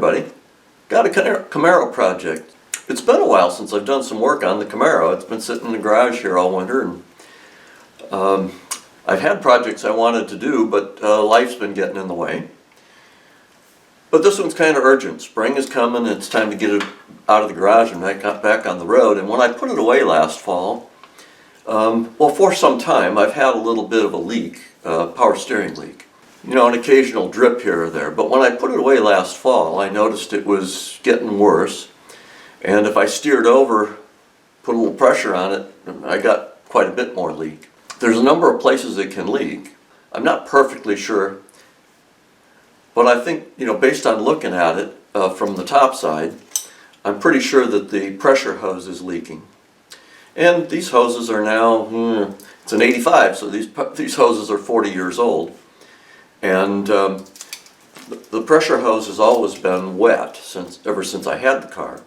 everybody. Got a Camaro project. It's been a while since I've done some work on the Camaro. It's been sitting in the garage here all winter, and I've had projects I wanted to do, but life's been getting in the way. But this one's kind of urgent. Spring is coming, it's time to get it out of the garage and back on the road. And when I put it away last fall, well, for some time I've had a little bit of a leak, power steering leak. You know, an occasional drip here or there. But when I put it away last fall, I noticed it was getting worse. And if I steered over, put a little pressure on it, I got quite a bit more leak. There's a number of places it can leak. I'm not perfectly sure, but I think, you know, based on looking at it from the top side, I'm pretty sure that the pressure hose is leaking. And these hoses are now, it's an 85, so these hoses are 40 years old. And the pressure hose has always been wet ever since I had the car.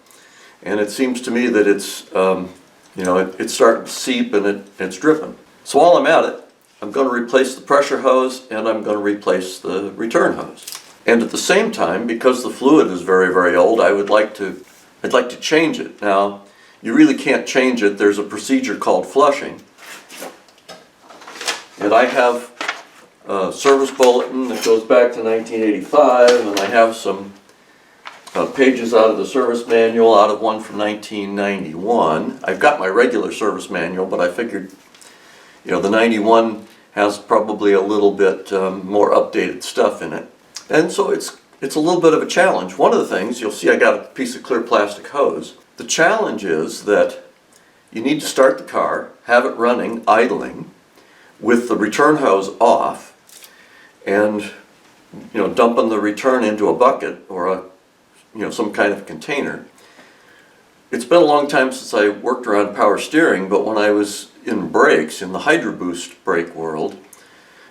And it seems to me that it's, you know, it's starting to seep and it's dripping. So while I'm at it, I'm going to replace the pressure hose and I'm going to replace the return hose. And at the same time, because the fluid is very, very old, I'd like to change it. Now, you really can't change it. There's a procedure called flushing. And I have a service bulletin that goes back to 1985, and I have some pages out of the service manual, out of one from 1991. I've got my regular service manual, but I figured, you know, the 91 has probably a little bit more updated stuff in it. And so it's a little bit of a challenge. One of the things, you'll see I got a piece of clear plastic hose. The challenge is that you need to start the car, have it running, idling, with the return hose off, and, you know, dumping the return into a bucket or a, you know, some kind of container. It's been a long time since I worked around power steering, but when I was in brakes, in the Hydro Boost brake world,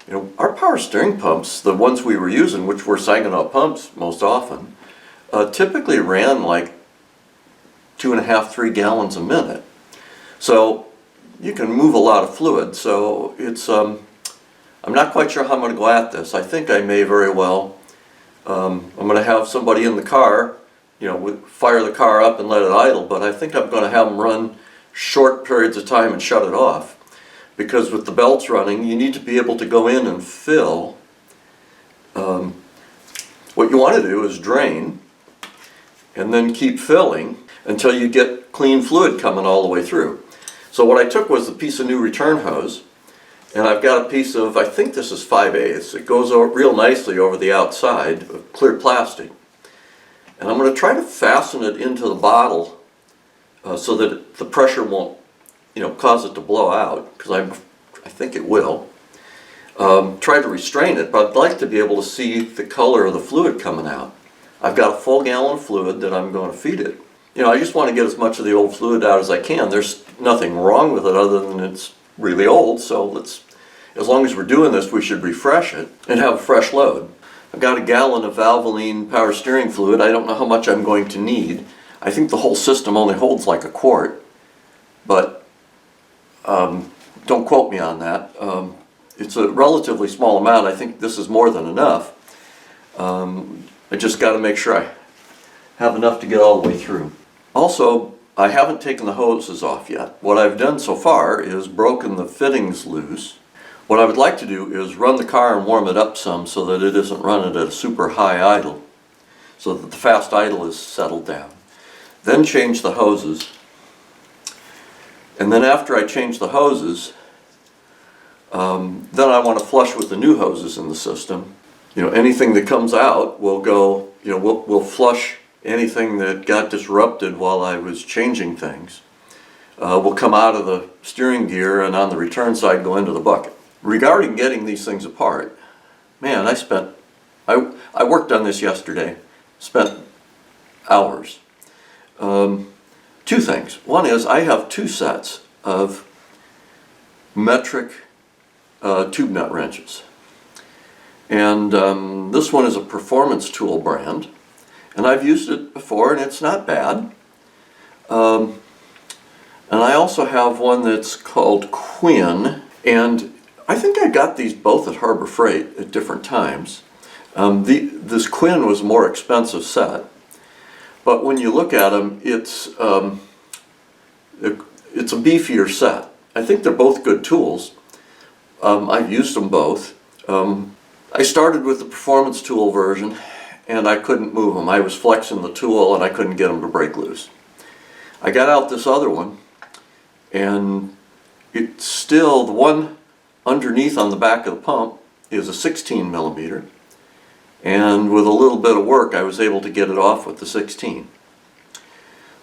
you know, our power steering pumps, the ones we were using, which were Saginaw pumps most often, typically ran like 2.5, 3 gallons a minute. So you can move a lot of fluid. So it's, I'm not quite sure how I'm going to go at this. I think I may very well, I'm going to have somebody in the car, you know, fire the car up and let it idle, but I think I'm going to have them run short periods of time and shut it off. Because with the belts running, you need to be able to go in and fill. What you want to do is drain and then keep filling until you get clean fluid coming all the way through. So what I took was a piece of new return hose, and I've got a piece of, I think this is 5/8. It goes real nicely over the outside of clear plastic. And I'm going to try to fasten it into the bottle so that the pressure won't, you know, cause it to blow out, because I think it will. Try to restrain it, but I'd like to be able to see the color of the fluid coming out. I've got a full gallon of fluid that I'm going to feed it. You know, I just want to get as much of the old fluid out as I can. There's nothing wrong with it other than it's really old, so as long as we're doing this, we should refresh it and have a fresh load. I've got a gallon of Valvoline power steering fluid. I don't know how much I'm going to need. I think the whole system only holds like a quart, but don't quote me on that. It's a relatively small amount. I think this is more than enough. I just got to make sure I have enough to get all the way through. Also, I haven't taken the hoses off yet. What I've done so far is broken the fittings loose. What I would like to do is run the car and warm it up some so that it isn't running at a super high idle, so that the fast idle is settled down. Then change the hoses. And then after I change the hoses, then I want to flush with the new hoses in the system. You know, anything that comes out will go, you know, we'll flush anything that got disrupted while I was changing things. Will come out of the steering gear and on the return side go into the bucket. Regarding getting these things apart, man, I worked on this yesterday, spent hours. Two things. One is I have 2 sets of metric tube nut wrenches. And this one is a Performance Tool brand. And I've used it before and it's not bad. And I also have one that's called Quinn. And I think I got these both at Harbor Freight at different times. This Quinn was a more expensive set. but when you look at them, it's a beefier set. I think they're both good tools. I've used them both. I started with the performance tool version, and I couldn't move them. I was flexing the tool and I couldn't get them to break loose. I got out this other one, and it's still, the one underneath on the back of the pump is a 16 millimeter, and with a little bit of work I was able to get it off with the 16.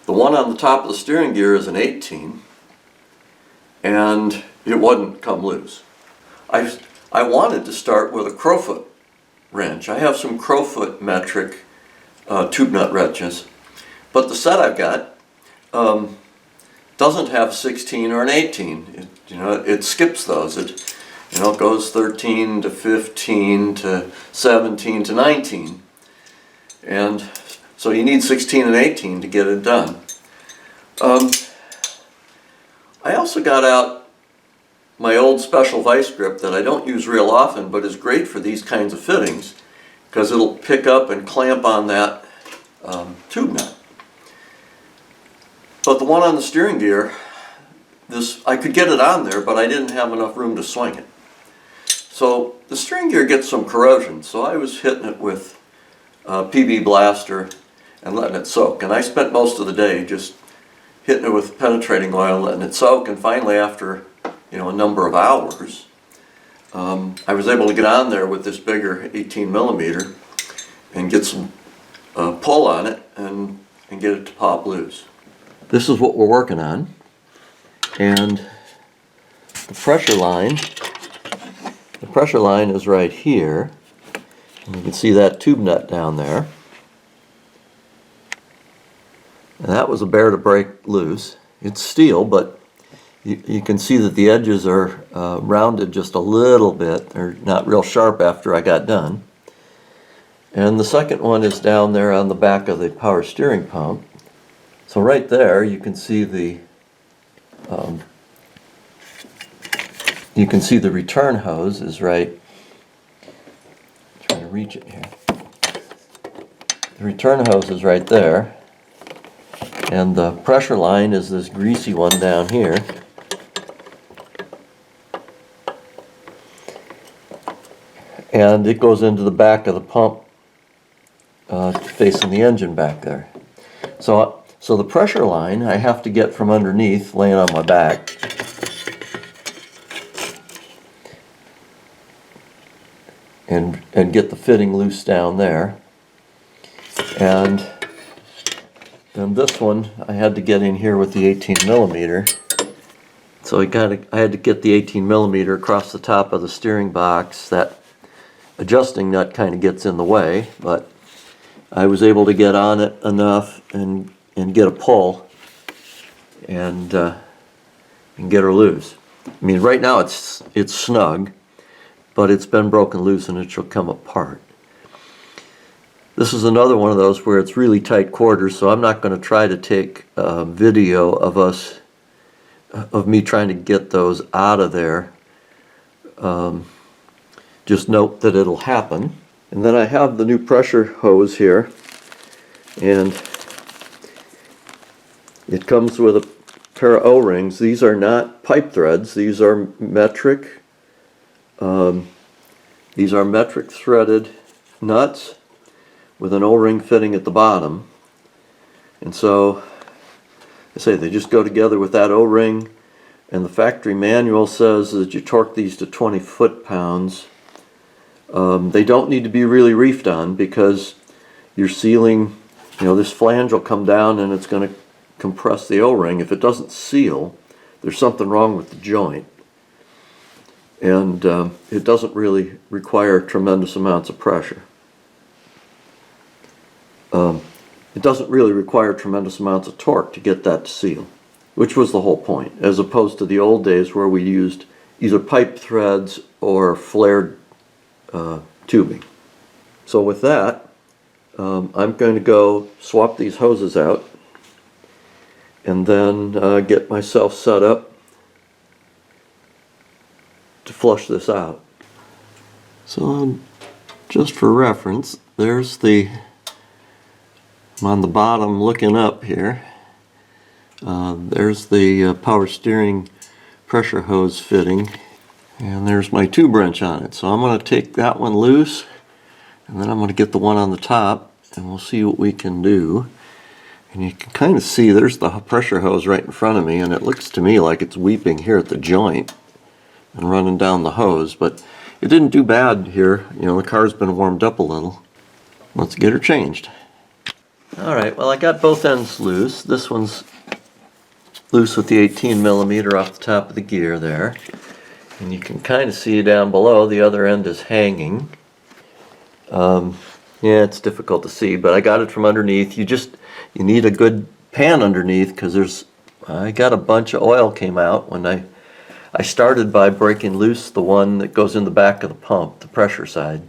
The one on the top of the steering gear is an 18, and it wouldn't come loose. I wanted to start with a crowfoot wrench. I have some crowfoot metric tube nut wrenches, but the set I've got doesn't have a 16 or an 18. It skips those. It goes 13 to 15 to 17 to 19, and so you need 16 and 18 to get it done. I also got out my old special vice grip that I don't use real often, but is great for these kinds of fittings because it'll pick up and clamp on that tube nut. But the one on the steering gear, I could get it on there, but I didn't have enough room to swing it. So the steering gear gets some corrosion, so I was hitting it with PB Blaster and letting it soak. And I spent most of the day just hitting it with penetrating oil, letting it soak, and finally after a number of hours, I was able to get on there with this bigger 18 millimeter and get some pull on it and get it to pop loose. This is what we're working on, and the pressure line is right here, and you can see that tube nut down there, and that was a bear to break loose. It's steel, but you can see that the edges are rounded just a little bit. They're not real sharp after I got done. And the second one is down there on the back of the power steering pump. So right there you can see the return hose is right. I'm trying to reach it here. The return hose is right there, and the pressure line is this greasy one down here. And it goes into the back of the pump facing the engine back there. So the pressure line I have to get from underneath, laying on my back. And get the fitting loose down there. And then this one I had to get in here with the 18 millimeter. So I had to get the 18 millimeter across the top of the steering box. That adjusting nut kind of gets in the way, but I was able to get on it enough and get a pull and get her loose. I mean, right now it's snug, but it's been broken loose and it shall come apart. This is another one of those where it's really tight quarters, so I'm not going to try to take a video of me trying to get those out of there. Just note that it'll happen. And then I have the new pressure hose here, and it comes with a pair of O-rings. These are not pipe threads, these are metric threaded nuts with an O-ring fitting at the bottom. And so I say they just go together with that O-ring, and the factory manual says that you torque these to 20 foot-pounds. They don't need to be really reefed on because you're sealing, this flange will come down and it's going to compress the O-ring. If it doesn't seal, there's something wrong with the joint. And it doesn't really require tremendous amounts of pressure. It doesn't really require tremendous amounts of torque to get that to seal, which was the whole point, as opposed to the old days where we used either pipe threads or flared tubing. So with that, I'm going to go swap these hoses out and then get myself set up to flush this out. So just for reference, there's the I'm on the bottom looking up here. There's the power steering pressure hose fitting, and there's my tube wrench on it. So I'm going to take that one loose, and then I'm going to get the one on the top, and we'll see what we can do. And you can kind of see there's the pressure hose right in front of me, and it looks to me like it's weeping here at the joint and running down the hose, but it didn't do bad here. You know, the car's been warmed up a little. Let's get her changed. Alright, well, I got both ends loose. This one's loose with the 18mm off the top of the gear there. And you can kind of see down below the other end is hanging. Yeah, it's difficult to see, but I got it from underneath. You need a good pan underneath, because I got a bunch of oil came out when I started by breaking loose the one that goes in the back of the pump, the pressure side,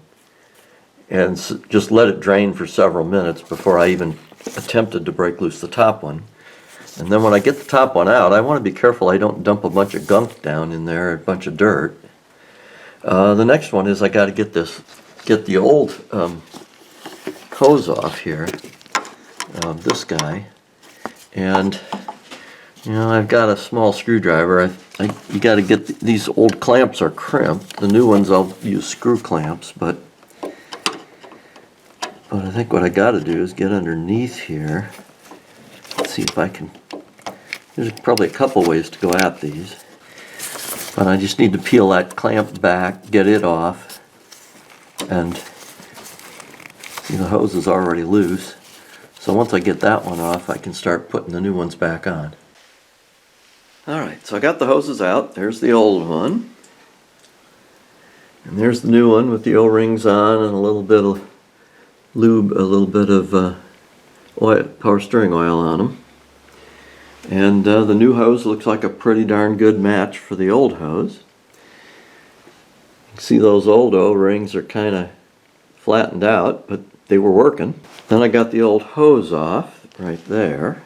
and just let it drain for several minutes before I even attempted to break loose the top one. And then when I get the top one out, I want to be careful I don't dump a bunch of gunk down in there, a bunch of dirt. The next one is I got to get the old hose off here, this guy, and you know, I've got a small screwdriver. You got to get these old clamps are crimped. The new ones I'll use screw clamps, but I think what I got to do is get underneath here. Let's see if I can. There's probably a couple ways to go at these, but I just need to peel that clamp back, get it off, and see, the hose is already loose. So once I get that one off, I can start putting the new ones back on. Alright, so I got the hoses out. There's the old one. And there's the new one with the O-rings on and a little bit of lube, a little bit of oil, power steering oil on them. And the new hose looks like a pretty darn good match for the old hose. You can see those old O-rings are kind of flattened out, but they were working. Then I got the old hose off right there.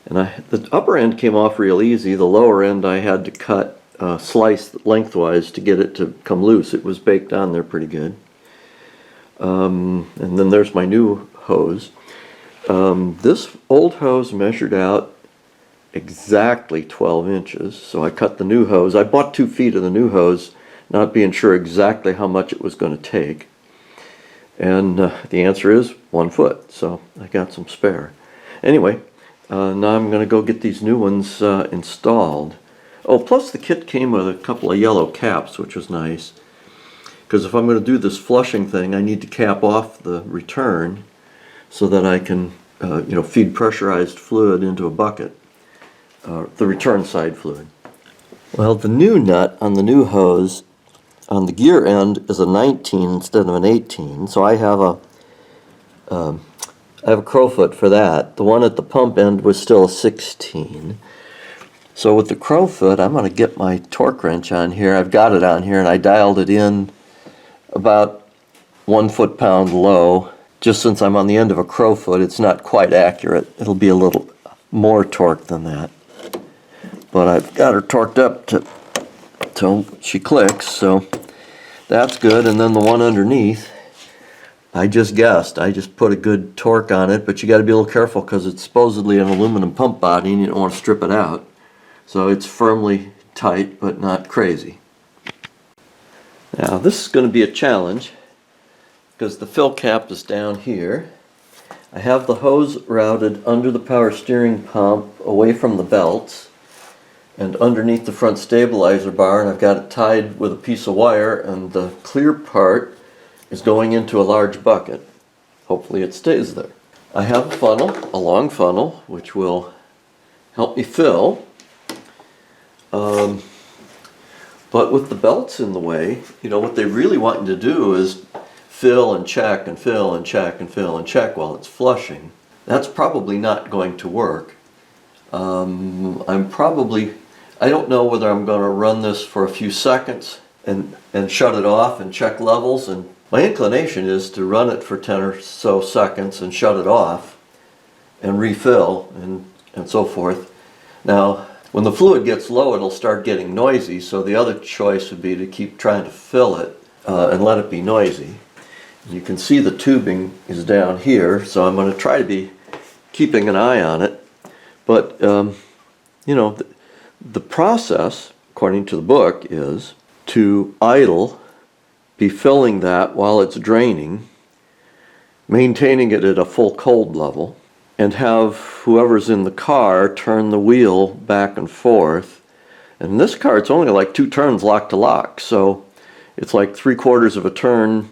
And the upper end came off real easy. The lower end I had to cut, slice lengthwise to get it to come loose. It was baked on there pretty good. And then there's my new hose. This old hose measured out exactly 12 inches. So I cut the new hose. I bought 2 feet of the new hose, not being sure exactly how much it was going to take. And the answer is 1 foot. So I got some spare. Anyway. Now I'm going to go get these new ones installed. Oh, plus the kit came with a couple of yellow caps, which was nice. Because if I'm going to do this flushing thing, I need to cap off the return so that I can feed pressurized fluid into a bucket. The return side fluid. Well, the new nut on the new hose on the gear end is a 19 instead of an 18. So I have a crowfoot for that. The one at the pump end was still a 16. So with the crowfoot, I'm going to get my torque wrench on here. I've got it on here, and I dialed it in about 1 foot-pound low. Just since I'm on the end of a crowfoot, it's not quite accurate. It'll be a little more torque than that. But I've got her torqued up till she clicks, so that's good. And then the one underneath, I just guessed. I just put a good torque on it, but you got to be a little careful because it's supposedly an aluminum pump body and you don't want to strip it out. So it's firmly tight, but not crazy. Now this is going to be a challenge because the fill cap is down here. I have the hose routed under the power steering pump away from the belts and underneath the front stabilizer bar, and I've got it tied with a piece of wire, and the clear part is going into a large bucket. Hopefully it stays there. I have a funnel, a long funnel, which will help me fill. But with the belts in the way, what they really want you to do is fill and check and fill and check and fill and check while it's flushing. That's probably not going to work. I don't know whether I'm going to run this for a few seconds and shut it off and check levels, and my inclination is to run it for 10 or so seconds and shut it off and refill and so forth. Now, when the fluid gets low, it'll start getting noisy, so the other choice would be to keep trying to fill it and let it be noisy. You can see the tubing is down here, so I'm going to try to be keeping an eye on it. But, you know, the process, according to the book, is to idle, be filling that while it's draining, maintaining it at a full cold level, and have whoever's in the car turn the wheel back and forth. And in this car, it's only like 2 turns lock to lock, so it's like 3/4 of a turn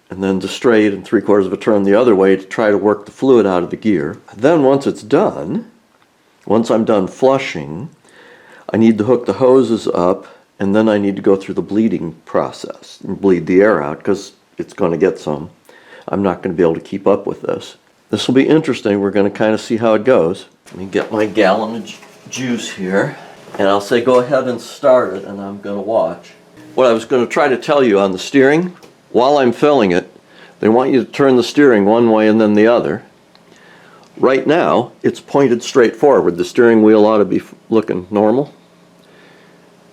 and then to straight and 3/4 of a turn the other way to try to work the fluid out of the gear. Then once it's done, once I'm done flushing, I need to hook the hoses up, and then I need to go through the bleeding process and bleed the air out because it's going to get some. I'm not going to be able to keep up with this. This will be interesting. We're going to kind of see how it goes. Let me get my gallon of juice here, and I'll say go ahead and start it, and I'm going to watch. What I was going to try to tell you on the steering, while I'm filling it, they want you to turn the steering one way and then the other. Right now, it's pointed straight forward. The steering wheel ought to be looking normal.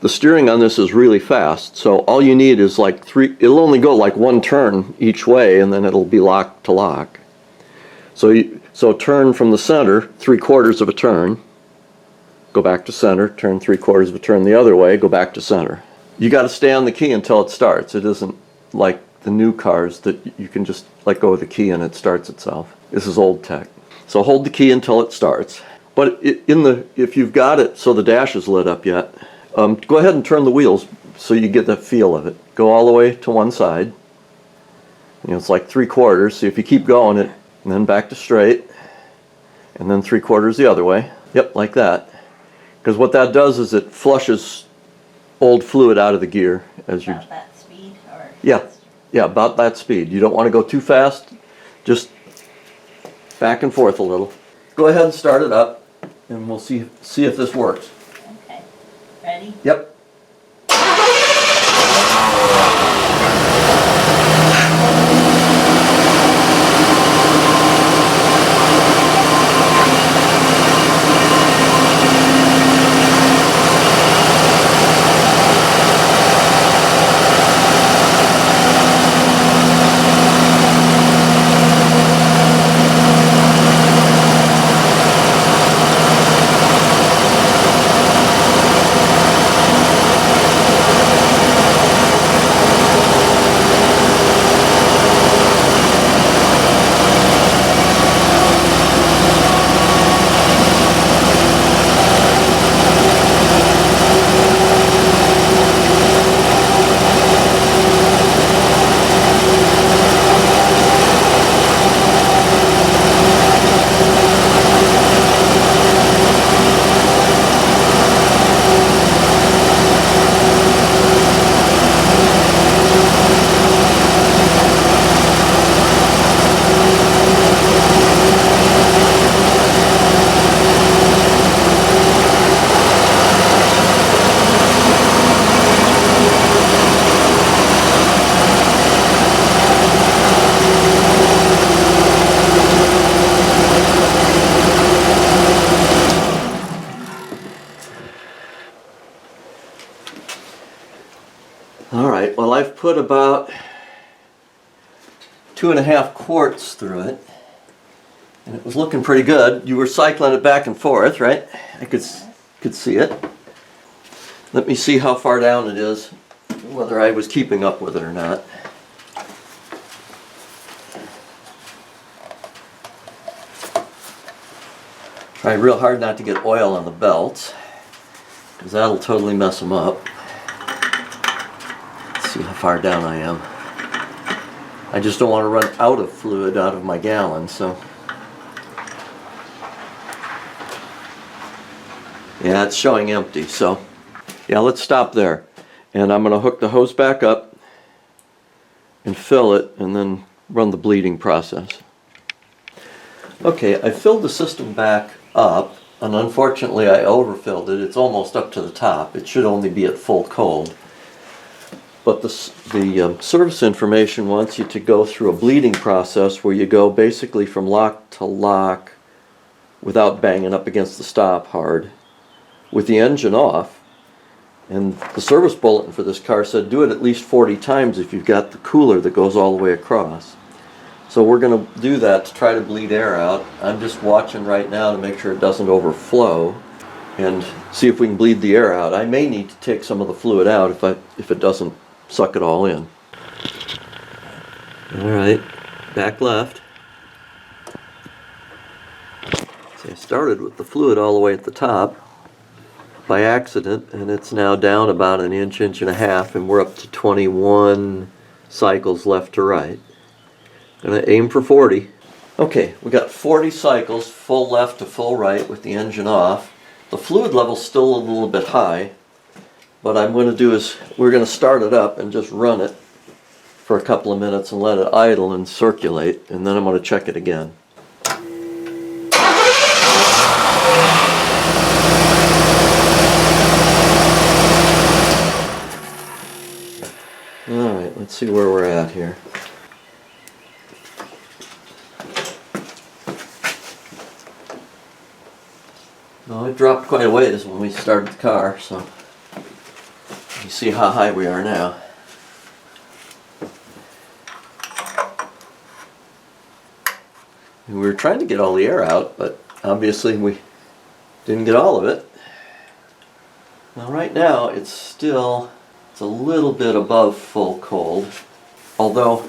The steering on this is really fast, so all you need is like it'll only go like 1 turn each way, and then it'll be locked to lock. So turn from the center 3/4 of a turn, go back to center, turn 3/4 of a turn the other way, go back to center. You got to stay on the key until it starts. It isn't like the new cars that you can just let go of the key and it starts itself. This is old tech. So hold the key until it starts. But if you've got it so the dash is lit up yet, go ahead and turn the wheels so you get the feel of it. Go all the way to one side. You know, it's like 3/4. So if you keep going it, and then back to straight, and then 3/4 the other way. Yep, like that. Because what that does is it flushes old fluid out of the gear as you. About that speed, or Yeah, about that speed. You don't want to go too fast. Just back and forth a little. Go ahead and start it up, and we'll see if this works. Okay, ready? Yep. Alright, well I've put about 2.5 quarts through it, and it was looking pretty good. You were cycling it back and forth, right? I could see it. Let me see how far down it is, whether I was keeping up with it or not. Try real hard not to get oil on the belts, because that'll totally mess them up. See how far down I am. I just don't want to run out of fluid out of my gallon, so. Yeah, it's showing empty, so. Yeah, let's stop there. And I'm going to hook the hose back up and fill it and then run the bleeding process. Okay, I filled the system back up, and unfortunately I overfilled it. It's almost up to the top. It should only be at full cold. But the service information wants you to go through a bleeding process where you go basically from lock to lock without banging up against the stop hard with the engine off. And the service bulletin for this car said do it at least 40 times if you've got the cooler that goes all the way across. So we're going to do that to try to bleed air out. I'm just watching right now to make sure it doesn't overflow and see if we can bleed the air out. I may need to take some of the fluid out if it doesn't suck it all in. All right, back left. See, I started with the fluid all the way at the top by accident, and it's now down about an inch, inch and a half, and we're up to 21 cycles left to right. Gonna aim for 40. Okay, we got 40 cycles, full left to full right with the engine off. The fluid level's still a little bit high. What I'm gonna do is we're gonna start it up and just run it for a couple of minutes and let it idle and circulate, and then I'm gonna check it again. Alright, let's see where we're at here. Well, it dropped quite a ways when we started the car, so you see how high we are now. And we were trying to get all the air out, but obviously we didn't get all of it. Now right now it's a little bit above full cold, although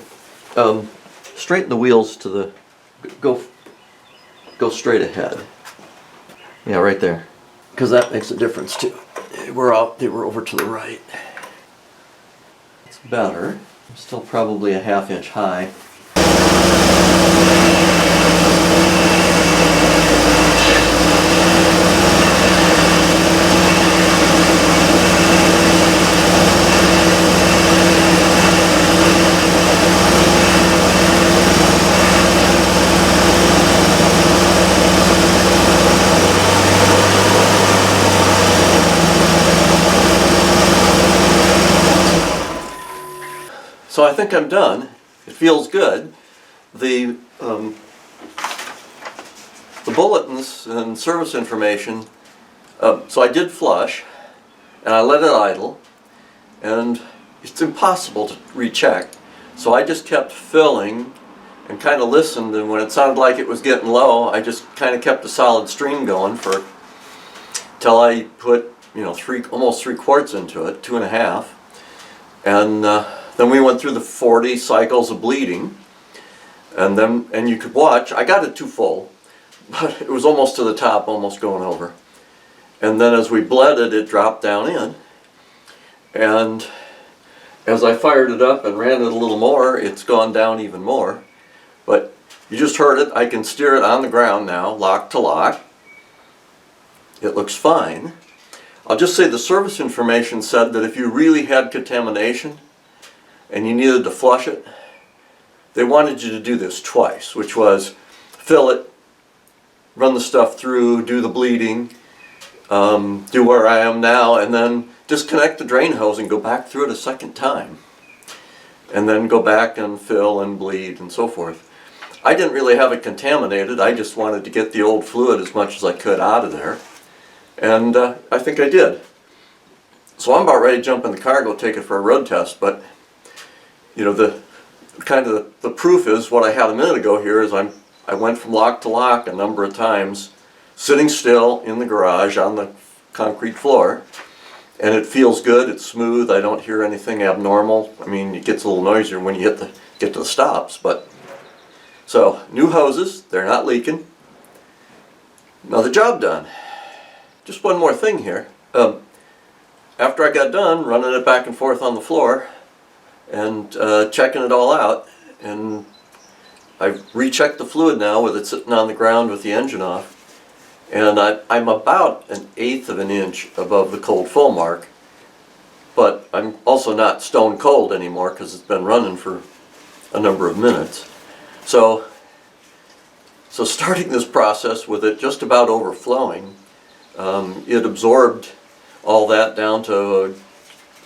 straighten the wheels to the go straight ahead. Yeah, right there, because that makes a difference too. They were over to the right. It's better. I'm still probably a half-inch high. So I think I'm done. It feels good. The bulletins and service information, so I did flush, and I let it idle, and it's impossible to recheck. So I just kept filling and kind of listened, and when it sounded like it was getting low, I just kind of kept a solid stream going till I put, almost 3 quarts into it, 2.5, and then we went through the 40 cycles of bleeding, and you could watch. I got it too full, but it was almost to the top, almost going over. And then as we bled it, it dropped down in. And as I fired it up and ran it a little more, it's gone down even more. But you just heard it. I can steer it on the ground now, lock to lock. It looks fine. I'll just say the service information said that if you really had contamination and you needed to flush it, they wanted you to do this twice, which was fill it, run the stuff through, do the bleeding, do where I am now, and then disconnect the drain hose and go back through it a second time. And then go back and fill and bleed and so forth. I didn't really have it contaminated. I just wanted to get the old fluid as much as I could out of there. And I think I did. So I'm about ready to jump in the car, go take it for a road test, but the proof is what I had a minute ago here is I went from lock to lock a number of times, sitting still in the garage on the concrete floor, and it feels good, it's smooth, I don't hear anything abnormal. I mean, it gets a little noisier when you get to the stops, but so new hoses, they're not leaking. Another job done. Just one more thing here. After I got done running it back and forth on the floor and checking it all out, and I've rechecked the fluid now with it sitting on the ground with the engine off, and I'm about 1/8 of an inch above the cold full mark, but I'm also not stone cold anymore because it's been running for a number of minutes. So starting this process with it just about overflowing, it absorbed all that down to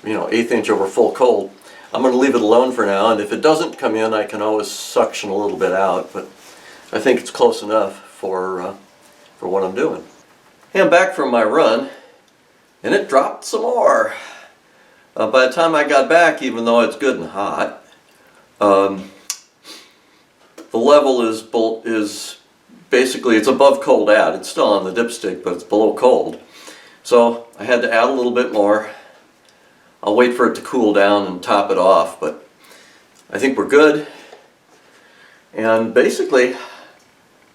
1/8 inch over full cold. I'm going to leave it alone for now, and if it doesn't come in, I can always suction a little bit out, but I think it's close enough for what I'm doing. Hey, I'm back from my run, and it dropped some more. By the time I got back, even though it's good and hot, the the level is basically, it's above cold add. It's still on the dipstick, but it's below cold. So I had to add a little bit more. I'll wait for it to cool down and top it off, but I think we're good. And basically,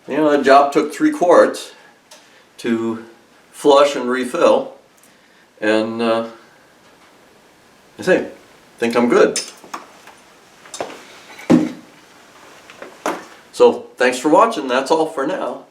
you know, the job took 3 quarts to flush and refill, and I think I'm good. So thanks for watching. That's all for now.